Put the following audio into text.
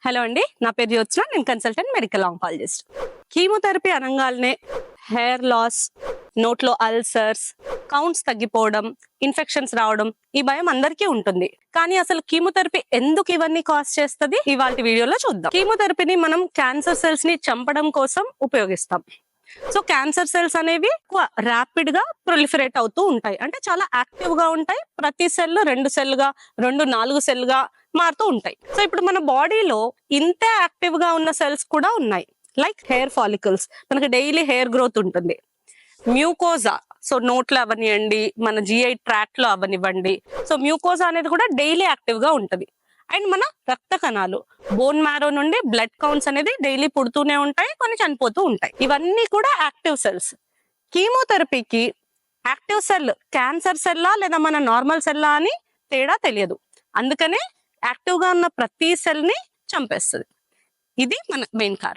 Hello అండి, నా పేరు జ్యోత్స్న. నేను కన్సల్టెంట్ మెడికల్ ఆంకాలజిస్ట్. కీమోథెరపీ అనగానే హెయిర్ లాస్, నోట్లో అల్సర్స్, కౌంట్స్ తగ్గిపోవడం, ఇన్ఫెక్షన్స్ రావడం, ఈ భయం అందరికీ ఉంటుంది. కానీ అసలు కీమోథెరపీ ఎందుకు ఇవన్నీ కాజ్ చేస్తుంది, ఇవాళ వీడియోలో చూద్దాం. కీమోథెరపీని మనం క్యాన్సర్ సెల్స్ ని చంపడం కోసం ఉపయోగిస్తాం. సో క్యాన్సర్ సెల్స్ అనేవి ర్యాపిడ్ గా ప్రొలిఫరేట్ అవుతూ ఉంటాయి, అంటే చాలా యాక్టివ్ గా ఉంటాయి. ప్రతి సెల్ 2 సెల్గా, 4 సెల్గా మారుతూ ఉంటాయి. సో ఇప్పుడు మన బాడీలో ఇంతే యాక్టివ్ గా ఉన్న సెల్స్ కూడా ఉన్నాయి. లైక్ హెయిర్ ఫాలికల్స్, మనకి డైలీ హెయిర్ గ్రోత్ ఉంటుంది. మ్యూకోజా, సో నోట్లో అవనివ్వండి, మన జిఐ ట్రాక్ట్ లో అవనివ్వండి. సో మ్యూకోజా అనేది కూడా డైలీ యాక్టివ్ గా ఉంటుంది. అండ్ మన రక్త కణాలు, బోన్ మ్యారో నుండి బ్లడ్ కౌంట్స్ అనేది డైలీ పుడుతూనే ఉంటాయి, కొన్ని చనిపోతూ ఉంటాయి. ఇవన్నీ కూడా యాక్టివ్ సెల్స్. కీమోథెరపీకి యాక్టివ్ సెల్ క్యాన్సర్ సెల్లా లేదా మన నార్మల్ సెల్లా అని తేడా తెలియదు. అందుకనే యాక్టివ్ గా ఉన్న ప్రతి సెల్ ని చంపేస్తుంది. ఇది మన మెయిన్ కారణం.